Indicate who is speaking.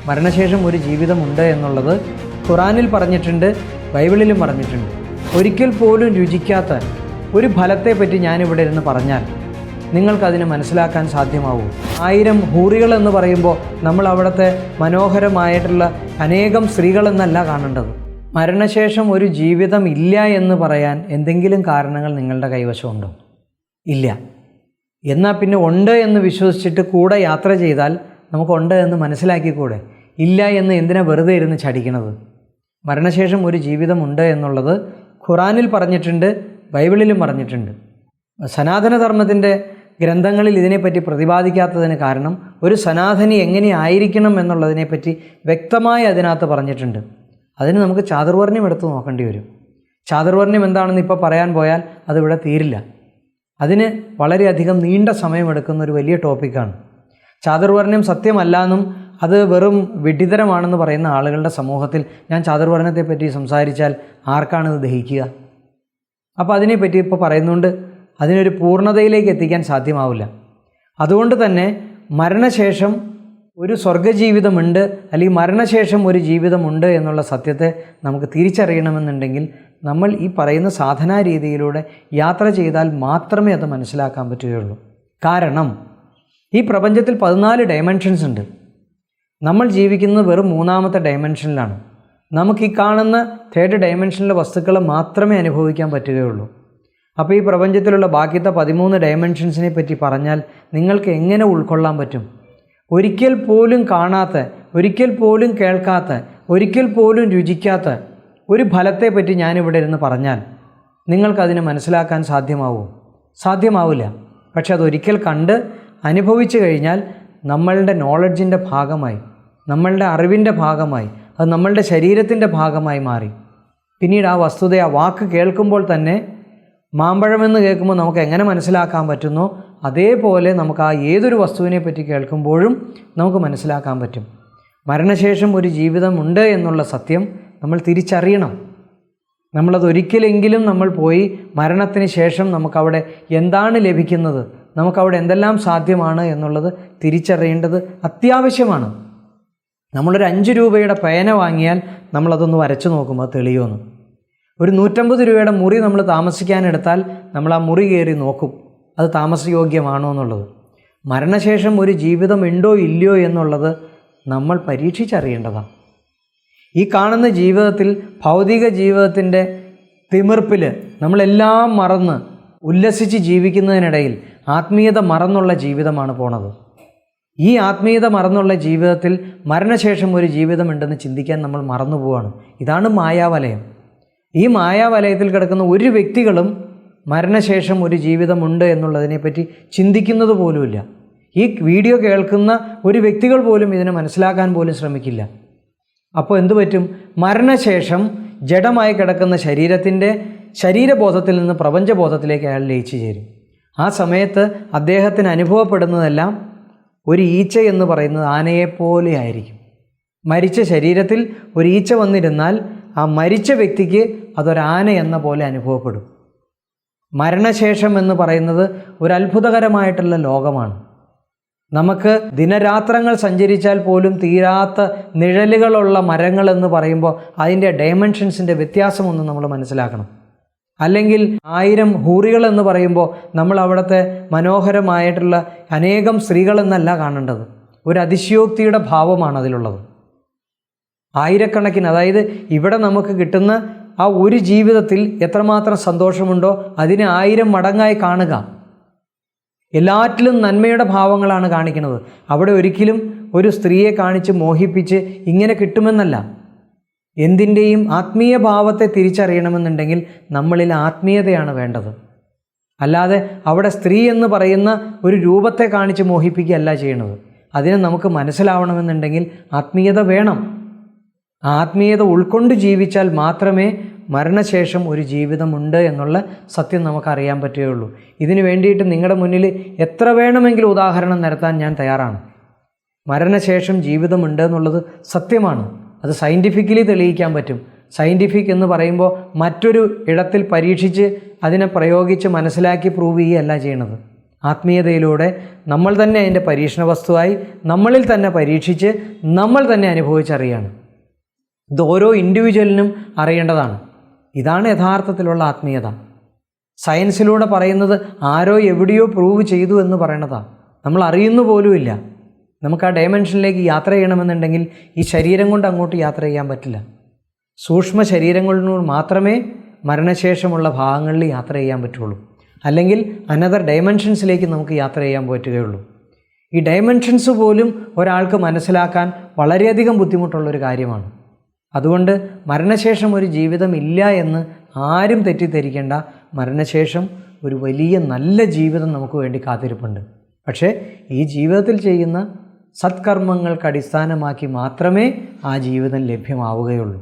Speaker 1: മരണശേഷം ഒരു ജീവിതമുണ്ട് എന്നുള്ളത് ഖുറാനിൽ പറഞ്ഞിട്ടുണ്ട്, ബൈബിളിലും പറഞ്ഞിട്ടുണ്ട്. ഒരിക്കൽ പോലും രുചിക്കാത്ത ഒരു ഫലത്തെപ്പറ്റി ഞാനിവിടെ ഇരുന്ന് പറഞ്ഞാൽ നിങ്ങൾക്കതിനെ മനസ്സിലാക്കാൻ സാധ്യമാവും. 1000 ഹൂറികൾ എന്ന് പറയുമ്പോൾ നമ്മൾ അവിടുത്തെ മനോഹരമായിട്ടുള്ള അനേകം സ്ത്രീകളെന്നല്ല കാണേണ്ടത്. മരണശേഷം ഒരു ജീവിതം ഇല്ല എന്ന് പറയാൻ എന്തെങ്കിലും കാരണങ്ങൾ നിങ്ങളുടെ കൈവശമുണ്ടോ? ഇല്ല. എന്നാൽ പിന്നെ ഉണ്ട് എന്ന് വിശ്വസിച്ചിട്ട് കൂടെ യാത്ര ചെയ്താൽ നമുക്കുണ്ട് എന്ന് മനസ്സിലാക്കിക്കൂടെ? ഇല്ല എന്ന് എന്തിനാ വെറുതെ ഇരുന്ന് ചടിക്കണത്? മരണശേഷം ഒരു ജീവിതമുണ്ട് എന്നുള്ളത് ഖുറാനിൽ പറഞ്ഞിട്ടുണ്ട്, ബൈബിളിലും പറഞ്ഞിട്ടുണ്ട്. സനാതനധർമ്മത്തിൻ്റെ ഗ്രന്ഥങ്ങളിൽ ഇതിനെപ്പറ്റി പ്രതിപാദിക്കാത്തതിന് കാരണം ഒരു സനാതനി എങ്ങനെ ആയിരിക്കണം എന്നുള്ളതിനെപ്പറ്റി വ്യക്തമായി അതിനകത്ത് പറഞ്ഞിട്ടുണ്ട്. അതിന് നമുക്ക് ചാതുർവർണ്ണ്യം എടുത്ത് നോക്കേണ്ടി വരും. ചാതുർവർണ്ണ്യം എന്താണെന്ന് ഇപ്പോൾ പറയാൻ പോയാൽ അതിവിടെ തീരില്ല. അതിന് വളരെയധികം നീണ്ട സമയമെടുക്കുന്ന ഒരു വലിയ ടോപ്പിക്കാണ്. ചാതുർവർണ്ണ്യം സത്യമല്ലാന്നും അത് വെറും വിഡ്ഢിതരമാണെന്ന് പറയുന്ന ആളുകളുടെ സമൂഹത്തിൽ ഞാൻ ചാതുർവർണ്ണയത്തെപ്പറ്റി സംസാരിച്ചാൽ ആർക്കാണിത് ദഹിക്കുക? അപ്പോൾ അതിനെപ്പറ്റി ഇപ്പോൾ പറയുന്നുണ്ട് അതിനൊരു പൂർണ്ണതയിലേക്ക് എത്തിക്കാൻ സാധ്യമാവില്ല. അതുകൊണ്ട് തന്നെ മരണശേഷം ഒരു സ്വർഗജീവിതമുണ്ട്, അല്ലെങ്കിൽ മരണശേഷം ഒരു ജീവിതമുണ്ട് എന്നുള്ള സത്യത്തെ നമുക്ക് തിരിച്ചറിയണമെന്നുണ്ടെങ്കിൽ നമ്മൾ ഈ പറയുന്ന സാധനാ രീതിയിലൂടെ യാത്ര ചെയ്താൽ മാത്രമേ അത് മനസ്സിലാക്കാൻ പറ്റുകയുള്ളൂ. കാരണം ഈ പ്രപഞ്ചത്തിൽ 14 ഡയമെൻഷൻസ് ഉണ്ട്. നമ്മൾ ജീവിക്കുന്നത് വെറും 3ാമത്തെ ഡയമെൻഷനിലാണ്. നമുക്ക് ഈ കാണുന്ന 3rd ഡയമെൻഷനിലെ വസ്തുക്കൾ മാത്രമേ അനുഭവിക്കാൻ പറ്റുകയുള്ളൂ. അപ്പോൾ ഈ പ്രപഞ്ചത്തിലുള്ള ബാക്കിയത്തെ 13 ഡയമെൻഷൻസിനെ പറ്റി പറഞ്ഞാൽ നിങ്ങൾക്ക് എങ്ങനെ ഉൾക്കൊള്ളാൻ പറ്റും? ഒരിക്കൽ പോലും കാണാത്ത, ഒരിക്കൽ പോലും കേൾക്കാത്ത, ഒരിക്കൽ പോലും രുചിക്കാത്ത ഒരു ഫലത്തെപ്പറ്റി ഞാനിവിടെ ഇരുന്ന് പറഞ്ഞാൽ നിങ്ങൾക്കതിനെ മനസ്സിലാക്കാൻ സാധ്യമാവുമോ? സാധ്യമാവില്ല. പക്ഷെ അതൊരിക്കൽ കണ്ട് അനുഭവിച്ചു കഴിഞ്ഞാൽ നമ്മളുടെ നോളജിൻ്റെ ഭാഗമായി, നമ്മളുടെ അറിവിൻ്റെ ഭാഗമായി, അത് നമ്മളുടെ ശരീരത്തിൻ്റെ ഭാഗമായി മാറി. പിന്നീട് ആ വസ്തുത, ആ വാക്ക് കേൾക്കുമ്പോൾ തന്നെ മാമ്പഴമെന്ന് കേൾക്കുമ്പോൾ നമുക്ക് എങ്ങനെ മനസ്സിലാക്കാൻ പറ്റുന്നോ അതേപോലെ നമുക്ക് ആ ഏതൊരു വസ്തുവിനെ പറ്റി കേൾക്കുമ്പോഴും നമുക്ക് മനസ്സിലാക്കാൻ പറ്റും. മരണശേഷം ഒരു ജീവിതമുണ്ട് എന്നുള്ള സത്യം നമ്മൾ തിരിച്ചറിയണം. നമ്മളതൊരിക്കലെങ്കിലും നമ്മൾ പോയി മരണത്തിന് ശേഷം നമുക്കവിടെ എന്താണ് ലഭിക്കുന്നത്, നമുക്കവിടെ എന്തെല്ലാം സാധ്യമാണ് എന്നുള്ളത് തിരിച്ചറിയേണ്ടത് അത്യാവശ്യമാണ്. നമ്മളൊരു 5 രൂപയുടെ പേന വാങ്ങിയാൽ നമ്മളതൊന്ന് വരച്ചു നോക്കും അത് തെളിയുമെന്ന്. ഒരു 150 രൂപയുടെ മുറി നമ്മൾ താമസിക്കാനെടുത്താൽ നമ്മൾ ആ മുറി കയറി നോക്കും അത് താമസയോഗ്യമാണോ എന്നുള്ളത്. മരണശേഷം ഒരു ജീവിതം ഉണ്ടോ ഇല്ലയോ എന്നുള്ളത് നമ്മൾ പരീക്ഷിച്ചറിയേണ്ടതാണ്. ഈ കാണുന്ന ജീവിതത്തിൽ, ഭൗതിക ജീവിതത്തിൻ്റെ തിമിർപ്പിൽ നമ്മളെല്ലാം മറന്ന് ഉല്ലസിച്ച് ജീവിക്കുന്നതിനിടയിൽ ആത്മീയത മറന്നുള്ള ജീവിതമാണ് പോണത്. ഈ ആത്മീയത മറന്നുള്ള ജീവിതത്തിൽ മരണശേഷം ഒരു ജീവിതമുണ്ടെന്ന് ചിന്തിക്കാൻ നമ്മൾ മറന്നു പോവാണ്. ഇതാണ് മായാവലയം. ഈ മായാവലയത്തിൽ കിടക്കുന്ന ഒരു വ്യക്തികളും മരണശേഷം ഒരു ജീവിതമുണ്ട് എന്നുള്ളതിനെപ്പറ്റി ചിന്തിക്കുന്നത് പോലുമില്ല. ഈ വീഡിയോ കേൾക്കുന്ന ഒരു വ്യക്തികൾ പോലും ഇതിനെ മനസ്സിലാക്കാൻ പോലും ശ്രമിക്കില്ല. അപ്പോൾ എന്തു പറ്റും? മരണശേഷം ജഡമായി കിടക്കുന്ന ശരീരത്തിൻ്റെ ശരീരബോധത്തിൽ നിന്ന് പ്രപഞ്ചബോധത്തിലേക്ക് അയാൾ ലയിച്ചു ചേരും. ആ സമയത്ത് അദ്ദേഹത്തിന് അനുഭവപ്പെടുന്നതെല്ലാം ഒരു ഈച്ച എന്ന് പറയുന്നത് ആനയെപ്പോലെ ആയിരിക്കും. മരിച്ച ശരീരത്തിൽ ഒരു ഈച്ച വന്നിരുന്നാൽ ആ മരിച്ച വ്യക്തിക്ക് അതൊരാന എന്ന പോലെ അനുഭവപ്പെടും. മരണശേഷം എന്ന് പറയുന്നത് ഒരു അത്ഭുതകരമായിട്ടുള്ള ലോകമാണ്. നമുക്ക് ദിനരാത്രങ്ങൾ സഞ്ചരിച്ചാൽ പോലും തീരാത്ത നിഴലുകളുള്ള മരങ്ങൾ എന്ന് പറയുമ്പോൾ അതിൻ്റെ ഡയമെൻഷൻസിൻ്റെ വ്യത്യാസമൊന്നും നമ്മൾ മനസ്സിലാക്കണം. അല്ലെങ്കിൽ 1000 ഹൂറികൾ എന്ന് പറയുമ്പോൾ നമ്മൾ അവിടുത്തെ മനോഹരമായിട്ടുള്ള അനേകം സ്ത്രീകളെന്നല്ല കാണേണ്ടത്. ഒരു അതിശയോക്തിയുടെ ഭാവമാണ് അതിലുള്ളത്. ആയിരക്കണക്കിന്, അതായത് ഇവിടെ നമുക്ക് കിട്ടുന്ന ആ ഒരു ജീവിതത്തിൽ എത്രമാത്രം സന്തോഷമുണ്ടോ അതിനെ 1000 മടങ്ങായി കാണുക. എല്ലാറ്റിലും നന്മയുടെ ഭാവങ്ങളാണ് കാണിക്കുന്നത്. അവിടെ ഒരിക്കലും ഒരു സ്ത്രീയെ കാണിച്ച് മോഹിപ്പിച്ച് ഇങ്ങനെ കിട്ടുമെന്നല്ല. എന്തിൻ്റെയും ആത്മീയ ഭാവത്തെ തിരിച്ചറിയണമെന്നുണ്ടെങ്കിൽ നമ്മളിൽ ആത്മീയതയാണ് വേണ്ടത്. അല്ലാതെ അവിടെ സ്ത്രീ എന്ന് പറയുന്ന ഒരു രൂപത്തെ കാണിച്ച് മോഹിപ്പിക്കുകയല്ല ചെയ്യണത്. അതിനെ നമുക്ക് മനസ്സിലാവണമെന്നുണ്ടെങ്കിൽ ആത്മീയത വേണം. ആത്മീയത ഉൾക്കൊണ്ട് ജീവിച്ചാൽ മാത്രമേ മരണശേഷം ഒരു ജീവിതമുണ്ട് എന്നുള്ള സത്യം നമുക്കറിയാൻ പറ്റുകയുള്ളൂ. ഇതിനു വേണ്ടിയിട്ട് നിങ്ങളുടെ മുന്നിൽ എത്ര വേണമെങ്കിലും ഉദാഹരണം നിരത്താൻ ഞാൻ തയ്യാറാണ്. മരണശേഷം ജീവിതമുണ്ട് എന്നുള്ളത് സത്യമാണ്. അത് സയൻറ്റിഫിക്കലി തെളിയിക്കാൻ പറ്റും. സയൻറ്റിഫിക് എന്ന് പറയുമ്പോൾ മറ്റൊരു ഇടത്തിൽ പരീക്ഷിച്ച് അതിനെ പ്രയോഗിച്ച് മനസ്സിലാക്കി പ്രൂവ് ചെയ്യുകയല്ല ചെയ്യണത്. ആത്മീയതയിലൂടെ നമ്മൾ തന്നെ അതിൻ്റെ പരീക്ഷണ വസ്തുവായി നമ്മളിൽ തന്നെ പരീക്ഷിച്ച് നമ്മൾ തന്നെ അനുഭവിച്ചറിയാണ്. ഇത് ഓരോ ഇൻഡിവിജ്വലിനും അറിയേണ്ടതാണ്. ഇതാണ് യഥാർത്ഥത്തിലുള്ള ആത്മീയത. സയൻസിലൂടെ പറയുന്നത് ആരോ എവിടെയോ പ്രൂവ് ചെയ്തു എന്ന് പറയണതാണ്. നമ്മൾ അറിയുന്നു പോലുമില്ല. നമുക്ക് ആ ഡയമെൻഷനിലേക്ക് യാത്ര ചെയ്യണമെന്നുണ്ടെങ്കിൽ ഈ ശരീരം കൊണ്ട് അങ്ങോട്ട് യാത്ര ചെയ്യാൻ പറ്റില്ല. സൂക്ഷ്മ ശരീരങ്ങളിനോട് മാത്രമേ മരണശേഷമുള്ള ഭാഗങ്ങളിൽ യാത്ര ചെയ്യാൻ പറ്റുള്ളൂ. അല്ലെങ്കിൽ അനദർ ഡയമെൻഷൻസിലേക്ക് നമുക്ക് യാത്ര ചെയ്യാൻ പറ്റുകയുള്ളൂ. ഈ ഡയമെൻഷൻസ് പോലും ഒരാൾക്ക് മനസ്സിലാക്കാൻ വളരെയധികം ബുദ്ധിമുട്ടുള്ളൊരു കാര്യമാണ്. അതുകൊണ്ട് മരണശേഷം ഒരു ജീവിതം ഇല്ല എന്ന് ആരും തെറ്റിദ്ധരിക്കേണ്ട. മരണശേഷം ഒരു വലിയ നല്ല ജീവിതം നമുക്ക് വേണ്ടി കാത്തിരിപ്പുണ്ട്. പക്ഷേ ഈ ജീവിതത്തിൽ ചെയ്യുന്ന സത്കർമ്മങ്ങൾക്ക് അടിസ്ഥാനമാക്കി മാത്രമേ ആ ജീവിതം ലഭ്യമാവുകയുള്ളൂ.